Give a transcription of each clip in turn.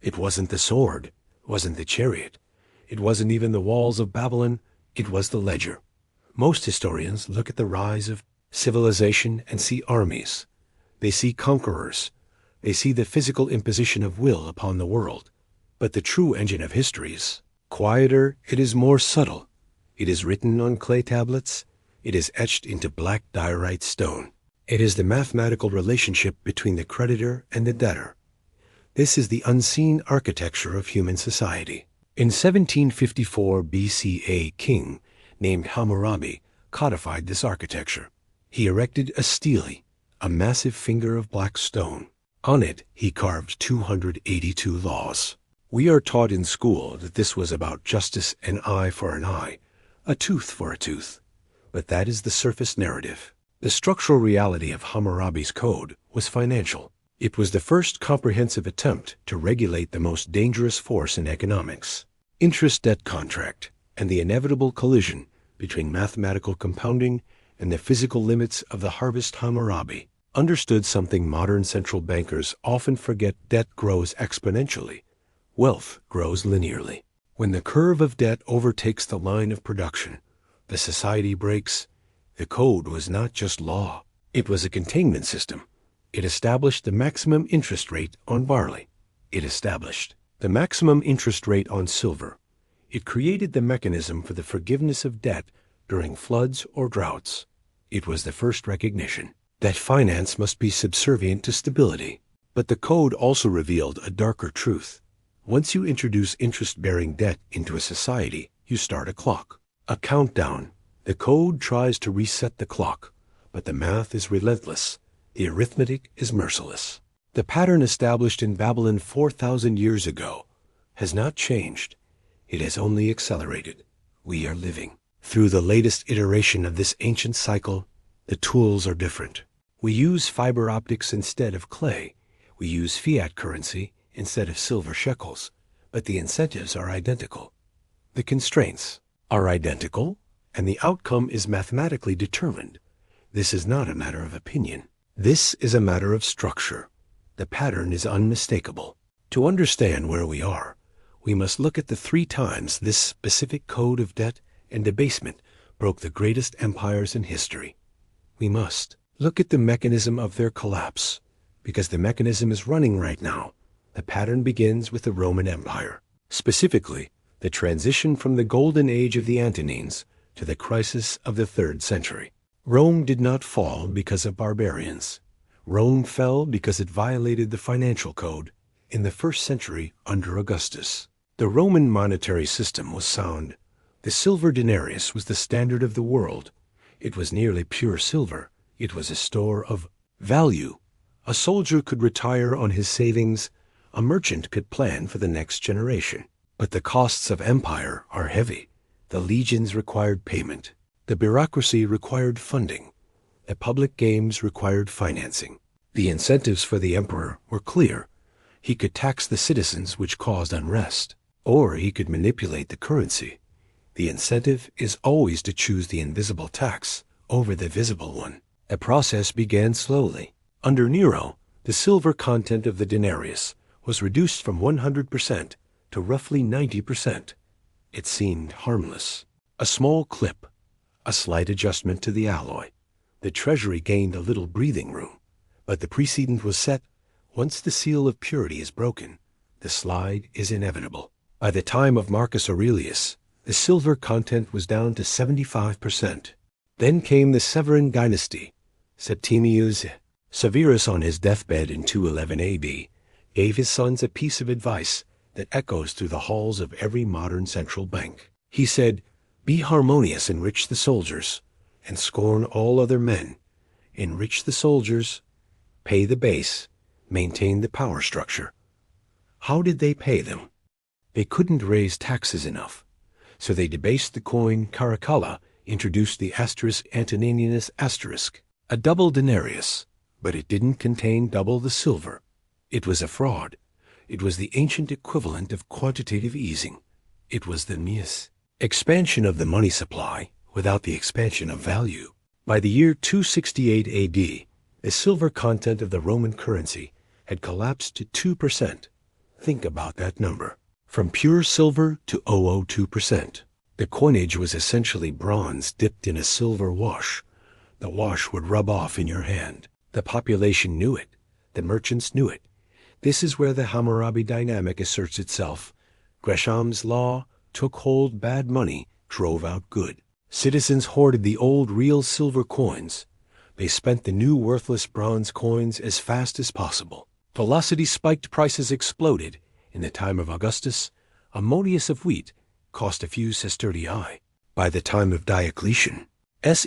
It wasn't the sword, wasn't the chariot. It wasn't even the walls of Babylon, it was the ledger. Most historians look at the rise of civilization and see armies. They see conquerors. They see the physical imposition of will upon the world. But the true engine of history is quieter, it is more subtle. It is written on clay tablets. It is etched into black diorite stone. It is the mathematical relationship between the creditor and the debtor. This is the unseen architecture of human society. In 1754 BC, a king named Hammurabi codified this architecture. He erected a stele, a massive finger of black stone. On it, he carved 282 laws. We are taught in school that this was about justice, an eye for an eye, a tooth for a tooth. But that is the surface narrative. The structural reality of Hammurabi's code was financial. It was the first comprehensive attempt to regulate the most dangerous force in economics, interest-debt contract, and the inevitable collision between mathematical compounding and the physical limits of the harvest. Hammurabi understood something modern central bankers often forget: debt grows exponentially. Wealth grows linearly. When the curve of debt overtakes the line of production, the society breaks. The code was not just law. It was a containment system. It established the maximum interest rate on barley. It established the maximum interest rate on silver. It created the mechanism for the forgiveness of debt during floods or droughts. It was the first recognition that finance must be subservient to stability. But the code also revealed a darker truth. Once you introduce interest-bearing debt into a society, you start a clock, a countdown. The code tries to reset the clock, but the math is relentless. The arithmetic is merciless. The pattern established in Babylon 4,000 years ago has not changed. It has only accelerated. We are living through the latest iteration of this ancient cycle. The tools are different. We use fiber optics instead of clay. We use fiat currency instead of silver shekels. But the incentives are identical. The constraints are identical, and the outcome is mathematically determined. This is not a matter of opinion. This is a matter of structure. The pattern is unmistakable. To understand where we are, we must look at the 3 times this specific code of debt and debasement broke the greatest empires in history. We must look at the mechanism of their collapse, because the mechanism is running right now. The pattern begins with the Roman Empire, specifically the transition from the golden age of the Antonines to the crisis of the 3rd century. Rome did not fall because of barbarians. Rome fell because it violated the financial code in the 1st century under Augustus. The Roman monetary system was sound. The silver denarius was the standard of the world. It was nearly pure silver. It was a store of value. A soldier could retire on his savings. A merchant could plan for the next generation. But the costs of empire are heavy. The legions required payment. The bureaucracy required funding. The public games required financing. The incentives for the emperor were clear. He could tax the citizens, which caused unrest, or he could manipulate the currency. The incentive is always to choose the invisible tax over the visible one. A process began slowly. Under Nero, the silver content of the denarius was reduced from 100% to roughly 90%. It seemed harmless. A small clip, a slight adjustment to the alloy. The treasury gained a little breathing room, but the precedent was set. Once the seal of purity is broken, the slide is inevitable. By the time of Marcus Aurelius, the silver content was down to 75%. Then came the Severan dynasty. Septimius Severus, on his deathbed in 211 AD, gave his sons a piece of advice that echoes through the halls of every modern central bank. He said, "Be harmonious, enrich the soldiers, and scorn all other men. Enrich the soldiers, pay the base, maintain the power structure." How did they pay them? They couldn't raise taxes enough, so they debased the coin. Caracalla introduced the asterisk Antoninianus asterisk, a double denarius, but it didn't contain double the silver. It was a fraud. It was the ancient equivalent of quantitative easing. It was the mies expansion of the money supply without the expansion of value. By the year 268 AD, the silver content of the Roman currency had collapsed to 2%. Think about that number. From pure silver to 0.02%. The coinage was essentially bronze dipped in a silver wash. The wash would rub off in your hand. The population knew it. The merchants knew it. This is where the Hammurabi dynamic asserts itself. Gresham's law took hold, bad money drove out good. Citizens hoarded the old real silver coins. They spent the new worthless bronze coins as fast as possible. Velocity spiked, prices exploded. In the time of Augustus, a modius of wheat cost a few sestertii. By the time of Diocletian's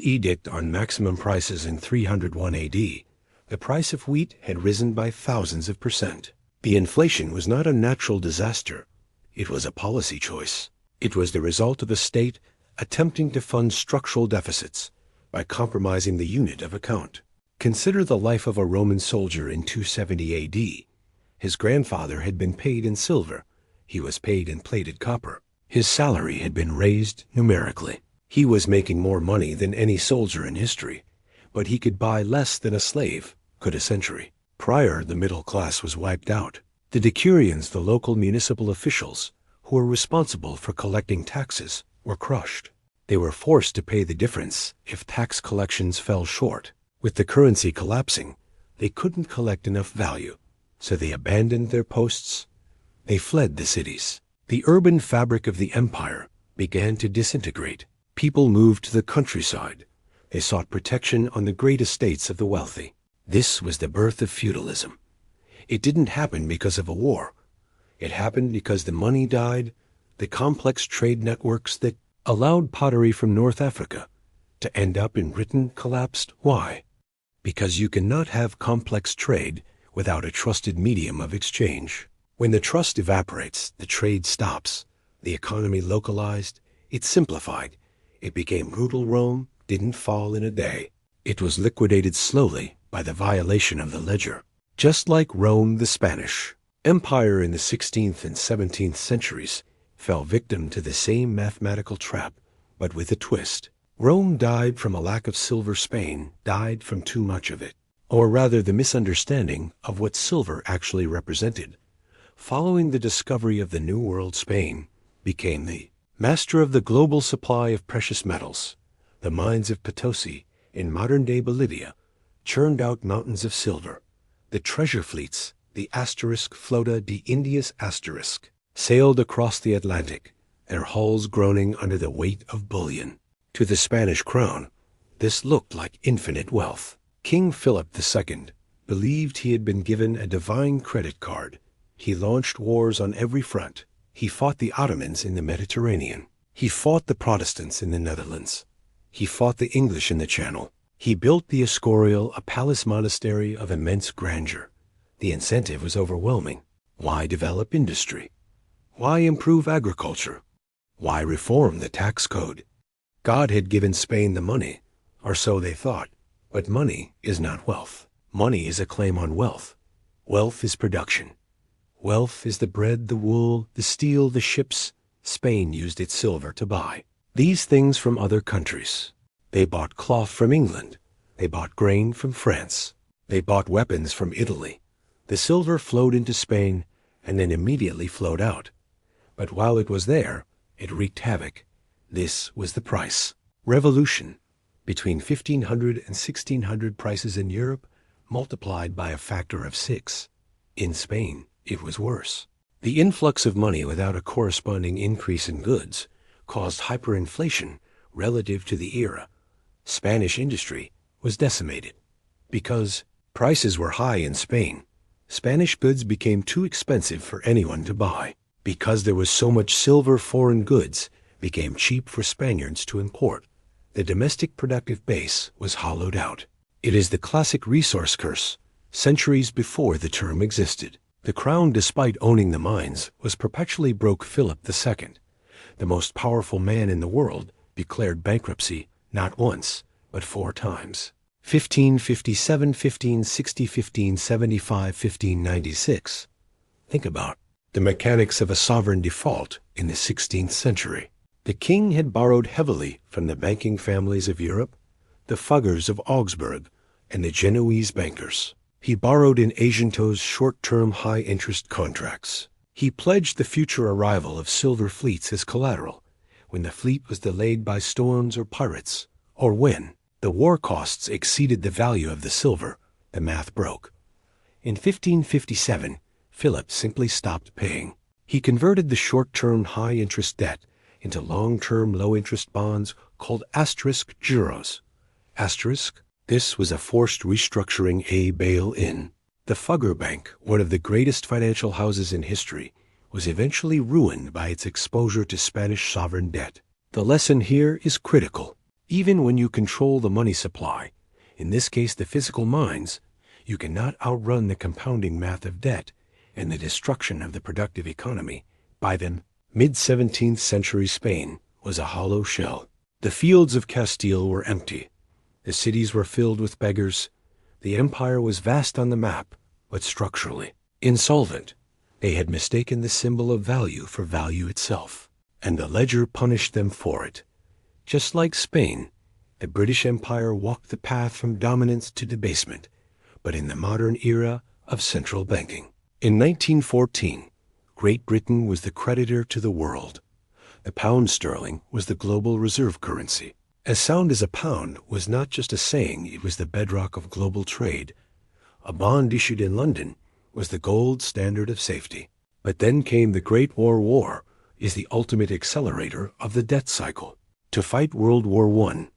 edict on maximum prices in 301 AD, the price of wheat had risen by thousands of percent. The inflation was not a natural disaster. It was a policy choice. It was the result of the state attempting to fund structural deficits by compromising the unit of account. Consider the life of a Roman soldier in 270 AD. His grandfather had been paid in silver. He was paid in plated copper. His salary had been raised numerically. He was making more money than any soldier in history, but he could buy less than a slave could a century. Prior, the middle class was wiped out. The decurions, the local municipal officials, who were responsible for collecting taxes, were crushed. They were forced to pay the difference if tax collections fell short. With the currency collapsing, they couldn't collect enough value, so they abandoned their posts. They fled the cities. The urban fabric of the empire began to disintegrate. People moved to the countryside. They sought protection on the great estates of the wealthy. This was the birth of feudalism. It didn't happen because of a war. It happened because the money died, the complex trade networks that allowed pottery from North Africa to end up in Britain collapsed. Why? Because you cannot have complex trade without a trusted medium of exchange. When the trust evaporates, the trade stops. The economy localized, it simplified. It became brutal. Rome didn't fall in a day. It was liquidated slowly by the violation of the ledger. Just like Rome, the Spanish Empire in the 16th and 17th centuries fell victim to the same mathematical trap, but with a twist. Rome died from a lack of silver. Spain died from too much of it, or rather the misunderstanding of what silver actually represented. Following the discovery of the New World, Spain became the master of the global supply of precious metals. The mines of Potosi in modern-day Bolivia churned out mountains of silver. The treasure fleets, the asterisk Flota de Indias asterisk, sailed across the Atlantic, their hulls groaning under the weight of bullion. To the Spanish crown, this looked like infinite wealth. King Philip II believed he had been given a divine credit card. He launched wars on every front. He fought the Ottomans in the Mediterranean. He fought the Protestants in the Netherlands. He fought the English in the Channel. He built the Escorial, a palace monastery of immense grandeur. The incentive was overwhelming. Why develop industry? Why improve agriculture? Why reform the tax code? God had given Spain the money, or so they thought. But money is not wealth. Money is a claim on wealth. Wealth is production. Wealth is the bread, the wool, the steel, the ships. Spain used its silver to buy these things from other countries. They bought cloth from England. They bought grain from France. They bought weapons from Italy. The silver flowed into Spain and then immediately flowed out. But while it was there, it wreaked havoc. This was the price. Revolution. Between 1500 and 1600 prices in Europe multiplied by a factor of 6. In Spain, it was worse. The influx of money without a corresponding increase in goods caused hyperinflation relative to the era. Spanish industry was decimated. Because prices were high in Spain, Spanish goods became too expensive for anyone to buy. Because there was so much silver, foreign goods became cheap for Spaniards to import. The domestic productive base was hollowed out. It is the classic resource curse, centuries before the term existed. The crown, despite owning the mines, was perpetually broke. Philip II, the most powerful man in the world, declared bankruptcy not once, but 4 times. 1557, 1560, 1575, 1596. Think about the mechanics of a sovereign default in the 16th century. The king had borrowed heavily from the banking families of Europe, the Fuggers of Augsburg, and the Genoese bankers. He borrowed in Asianto's short-term high-interest contracts. He pledged the future arrival of silver fleets as collateral, when the fleet was delayed by storms or pirates, or when the war costs exceeded the value of the silver. The math broke. In 1557, Philip simply stopped paying. He converted the short-term high-interest debt into long-term low-interest bonds called asterisk juros. Asterisk, this was a forced restructuring, a bail-in. The Fugger Bank, one of the greatest financial houses in history, was eventually ruined by its exposure to Spanish sovereign debt. The lesson here is critical. Even when you control the money supply, in this case the physical mines, you cannot outrun the compounding math of debt and the destruction of the productive economy. By then, mid-17th century Spain was a hollow shell. The fields of Castile were empty. The cities were filled with beggars. The empire was vast on the map, but structurally insolvent. They had mistaken the symbol of value for value itself, and the ledger punished them for it. Just like Spain, the British Empire walked the path from dominance to debasement, but in the modern era of central banking. In 1914, Great Britain was the creditor to the world. The pound sterling was the global reserve currency. As sound as a pound was not just a saying, it was the bedrock of global trade. A bond issued in London was the gold standard of safety. But then came the Great War is the ultimate accelerator of the debt cycle. To fight World War I,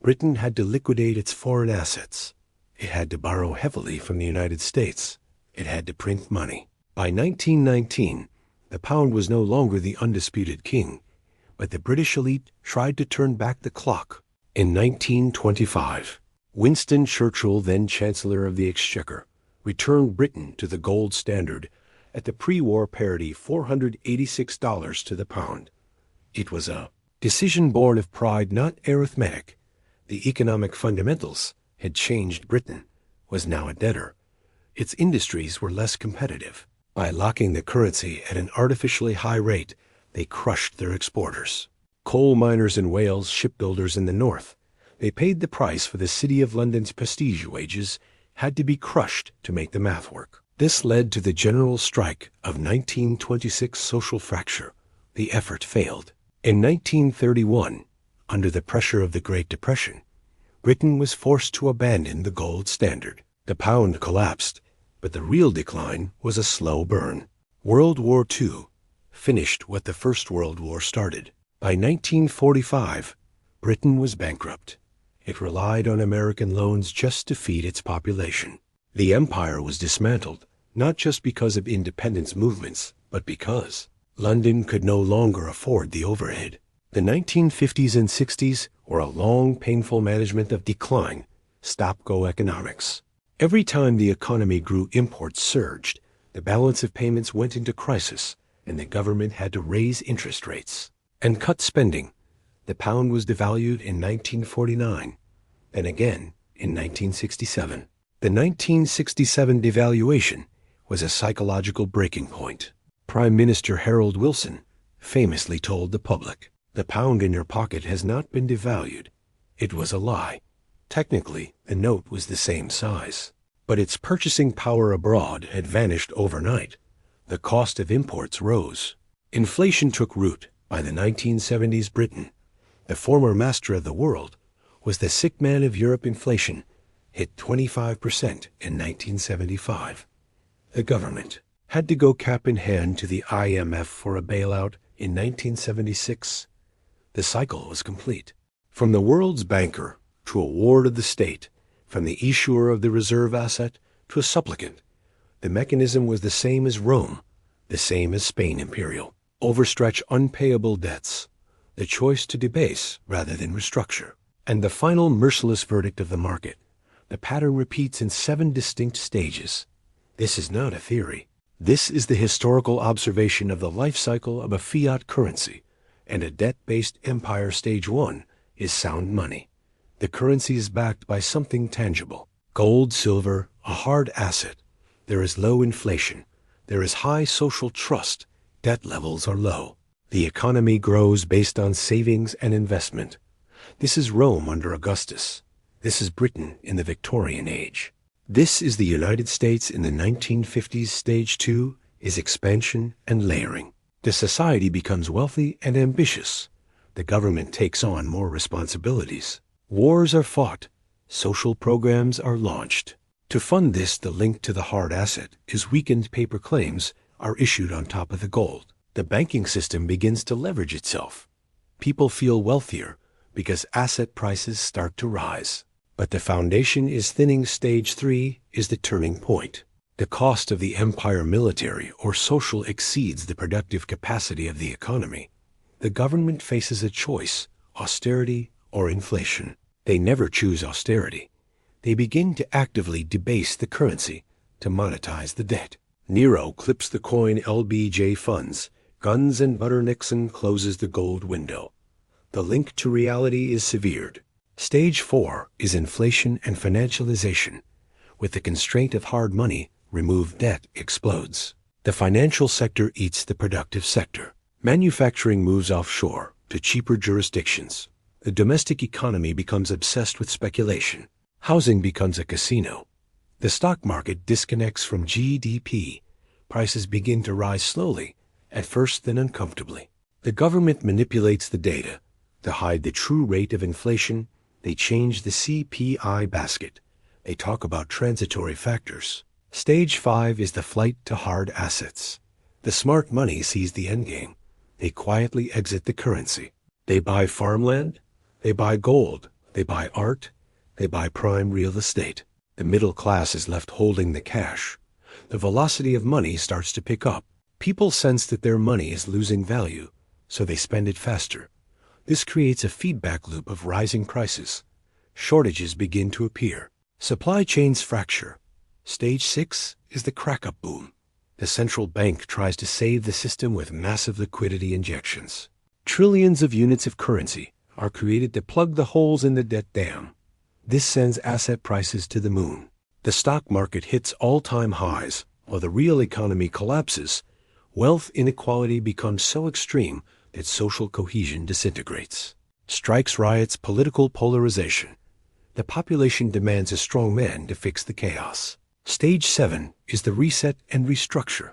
Britain had to liquidate its foreign assets. It had to borrow heavily from the United States. It had to print money. By 1919, the pound was no longer the undisputed king, but the British elite tried to turn back the clock. In 1925, Winston Churchill, then Chancellor of the Exchequer, returned Britain to the gold standard at the pre-war parity $486 to the pound. It was a decision born of pride, not arithmetic. The economic fundamentals had changed. Britain was now a debtor. Its industries were less competitive. By locking the currency at an artificially high rate, they crushed their exporters. Coal miners in Wales, shipbuilders in the north. They paid the price for the City of London's prestige. Wages had to be crushed to make the math work. This led to the general strike of 1926 social fracture. The effort failed. In 1931, under the pressure of the Great Depression, Britain was forced to abandon the gold standard. The pound collapsed, but the real decline was a slow burn. World War II finished what the First World War started. By 1945, Britain was bankrupt. It relied on American loans just to feed its population. The empire was dismantled, not just because of independence movements, but because London could no longer afford the overhead. The 1950s and 60s were a long, painful management of decline, stop-go economics. Every time the economy grew, imports surged, the balance of payments went into crisis, and the government had to raise interest rates and cut spending. The pound was devalued in 1949, and again in 1967. The 1967 devaluation was a psychological breaking point. Prime Minister Harold Wilson famously told the public, "The pound in your pocket has not been devalued." It was a lie. Technically, the note was the same size, but its purchasing power abroad had vanished overnight. The cost of imports rose. Inflation took root. By the 1970s, Britain, the former master of the world, was the sick man of Europe. Inflation hit 25% in 1975. The government had to go cap in hand to the IMF for a bailout in 1976. The cycle was complete. From the world's banker to a ward of the state, from the issuer of the reserve asset to a supplicant, the mechanism was the same as Rome, the same as Spain imperial. Overstretch unpayable debts, the choice to debase rather than restructure, and the final merciless verdict of the market. The pattern repeats in 7 distinct stages. This is not a theory. This is the historical observation of the life cycle of a fiat currency, and a debt-based empire. Stage 1 is sound money. The currency is backed by something tangible. Gold, silver, a hard asset. There is low inflation. There is high social trust. Debt levels are low. The economy grows based on savings and investment. This is Rome under Augustus. This is Britain in the Victorian age. This is the United States in the 1950s. Stage 2 is expansion and layering. The society becomes wealthy and ambitious. The government takes on more responsibilities. Wars are fought. Social programs are launched. To fund this, the link to the hard asset is weakened. Paper claims are issued on top of the gold. The banking system begins to leverage itself. People feel wealthier because asset prices start to rise. But the foundation is thinning. Stage 3 is the turning point. The cost of the empire, military or social, exceeds the productive capacity of the economy. The government faces a choice: austerity or inflation. They never choose austerity. They begin to actively debase the currency to monetize the debt. Nero clips the coin. LBJ funds guns and butter. Nixon closes the gold window. The link to reality is severed. Stage 4 is inflation and financialization. With the constraint of hard money removed, debt explodes. The financial sector eats the productive sector. Manufacturing moves offshore to cheaper jurisdictions. The domestic economy becomes obsessed with speculation. Housing becomes a casino. The stock market disconnects from GDP. Prices begin to rise slowly, at first then uncomfortably. The government manipulates the data to hide the true rate of inflation. They change the CPI basket. They talk about transitory factors. Stage 5 is the flight to hard assets. The smart money sees the endgame. They quietly exit the currency. They buy farmland. They buy gold. They buy art. They buy prime real estate. The middle class is left holding the cash. The velocity of money starts to pick up. People sense that their money is losing value, so they spend it faster. This creates a feedback loop of rising prices. Shortages begin to appear. Supply chains fracture. Stage 6 is the crack-up boom. The central bank tries to save the system with massive liquidity injections. Trillions of units of currency are created to plug the holes in the debt dam. This sends asset prices to the moon. The stock market hits all-time highs, while the real economy collapses. Wealth inequality becomes so extreme that social cohesion disintegrates. Strikes, riots, political polarization. The population demands a strong man to fix the chaos. Stage 7 is the reset and restructure.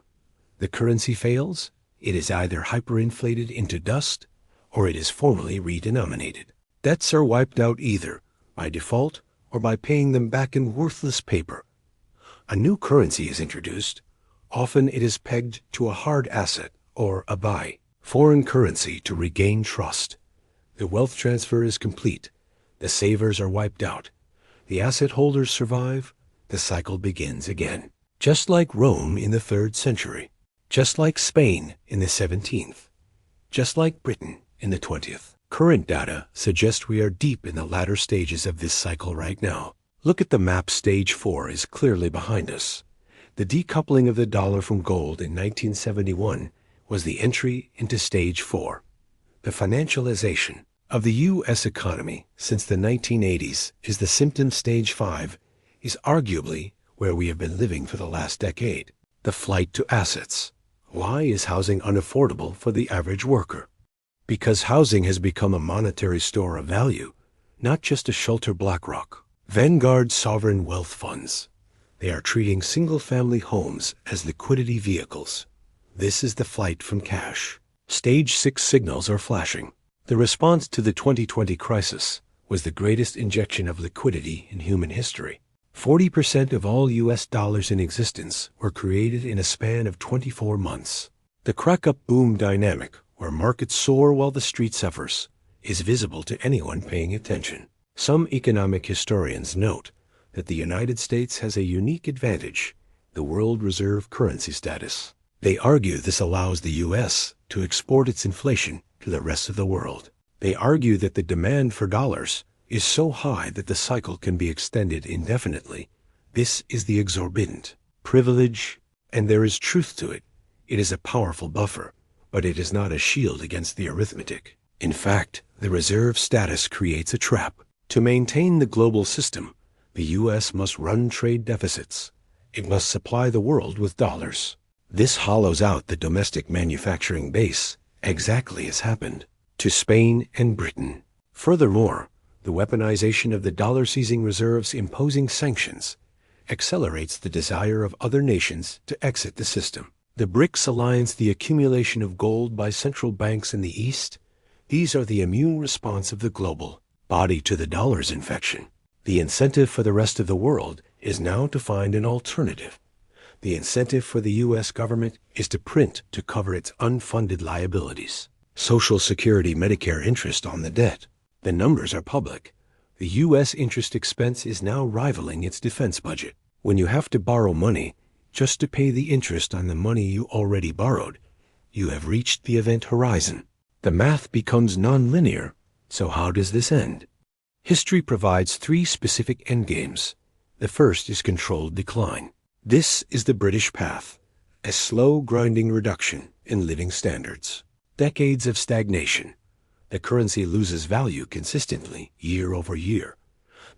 The currency fails. It is either hyperinflated into dust, or it is formally redenominated. Debts are wiped out either by default or by paying them back in worthless paper. A new currency is introduced. Often it is pegged to a hard asset or a buy. Foreign currency to regain trust. The wealth transfer is complete. The savers are wiped out. The asset holders survive. The cycle begins again. Just like Rome in the 3rd century. Just like Spain in the 17th. Just like Britain in the 20th. Current data suggest we are deep in the latter stages of this cycle right now. Look at the map. Stage 4 is clearly behind us. The decoupling of the dollar from gold in 1971 was the entry into Stage 4. The financialization of the U.S. economy since the 1980s is the symptom. Stage 5 is arguably where we have been living for the last decade. The flight to assets. Why is housing unaffordable for the average worker? Because housing has become a monetary store of value, not just a shelter. BlackRock, Vanguard sovereign wealth funds. They are treating single-family homes as liquidity vehicles. This is the flight from cash. Stage 6 signals are flashing. The response to the 2020 crisis was the greatest injection of liquidity in human history. 40% of all U.S. dollars in existence were created in a span of 24 months. The crack-up boom dynamic, where markets soar while the street suffers, is visible to anyone paying attention. Some economic historians note that the United States has a unique advantage: the world reserve currency status. They argue this allows the U.S. to export its inflation to the rest of the world. They argue that the demand for dollars is so high that the cycle can be extended indefinitely. This is the exorbitant privilege, and there is truth to it. It is a powerful buffer, but it is not a shield against the arithmetic. In fact, the reserve status creates a trap. To maintain the global system, the U.S. must run trade deficits. It must supply the world with dollars. This hollows out the domestic manufacturing base, exactly as happened to Spain and Britain. Furthermore, the weaponization of the dollar, seizing reserves, imposing sanctions, accelerates the desire of other nations to exit the system. The BRICS alliance, the accumulation of gold by central banks in the East, these are the immune response of the global body to the dollar's infection. The incentive for the rest of the world is now to find an alternative. The incentive for the U.S. government is to print to cover its unfunded liabilities. Social Security, Medicare interest on the debt. The numbers are public. The U.S. interest expense is now rivaling its defense budget. When you have to borrow money just to pay the interest on the money you already borrowed, you have reached the event horizon. The math becomes nonlinear. So how does this end? History provides three specific endgames. The first is controlled decline. This is the British path, a slow grinding reduction in living standards. Decades of stagnation. The currency loses value consistently year over year.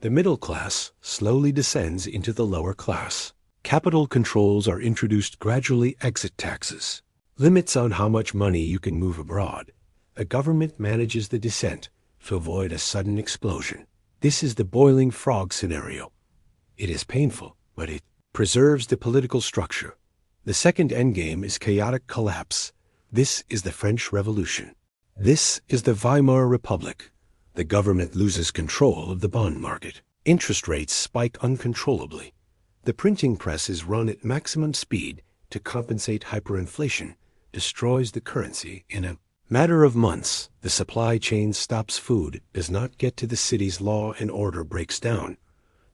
The middle class slowly descends into the lower class. Capital controls are introduced gradually. Exit taxes. Limits on how much money you can move abroad. The government manages the descent to avoid a sudden explosion. This is the boiling frog scenario. It is painful, but it preserves the political structure. The second endgame is chaotic collapse. This is the French Revolution. This is the Weimar Republic. The government loses control of the bond market. Interest rates spike uncontrollably. The printing press is run at maximum speed to compensate hyperinflation, destroys the currency in a matter of months. The supply chain stops. Food does not get to the cities. Law and order breaks down.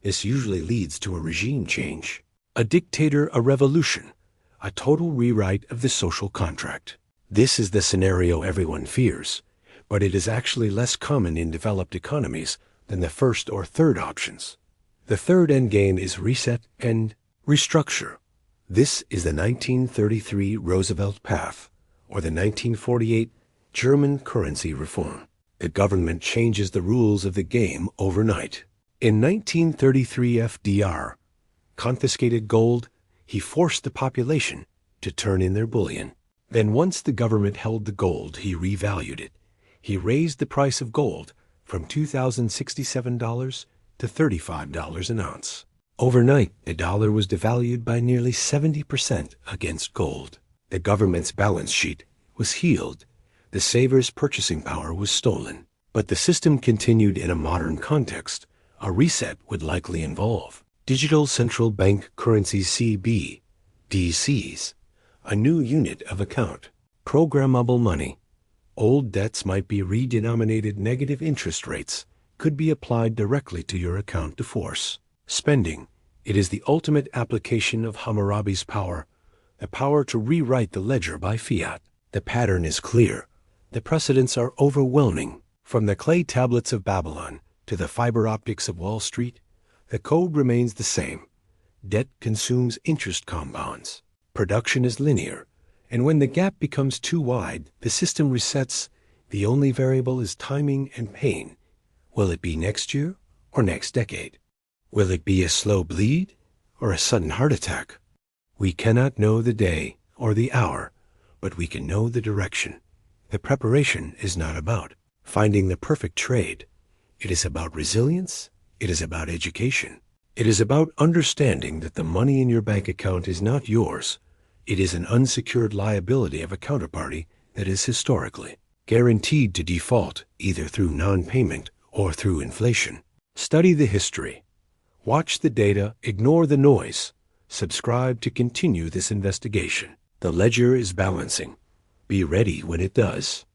This usually leads to a regime change. A dictator, a revolution, a total rewrite of the social contract. This is the scenario everyone fears, but it is actually less common in developed economies than the first or third options. The third endgame is reset and restructure. This is the 1933 Roosevelt path, or the 1948 German currency reform. The government changes the rules of the game overnight. In 1933, FDR confiscated gold. He forced the population to turn in their bullion. Then once the government held the gold, he revalued it. He raised the price of gold from $2,067 to $35 an ounce. Overnight, the dollar was devalued by nearly 70% against gold. The government's balance sheet was healed. The savers' purchasing power was stolen. But the system continued in a modern context. A reset would likely involve digital central bank currencies, CBDCs, a new unit of account, programmable money. Old debts might be redenominated. Negative interest rates could be applied directly to your account to force spending. It is the ultimate application of Hammurabi's power, the power to rewrite the ledger by fiat. The pattern is clear. The precedents are overwhelming. From the clay tablets of Babylon to the fiber optics of Wall Street, the code remains the same. Debt consumes interest compounds. Production is linear, and when the gap becomes too wide, the system resets. The only variable is timing and pain. Will it be next year or next decade? Will it be a slow bleed or a sudden heart attack? We cannot know the day or the hour, but we can know the direction. The preparation is not about finding the perfect trade. It is about resilience. It is about education. It is about understanding that the money in your bank account is not yours. It is an unsecured liability of a counterparty that is historically guaranteed to default either through non-payment or through inflation. Study the history. Watch the data. Ignore the noise. Subscribe to continue this investigation. The ledger is balancing. Be ready when it does.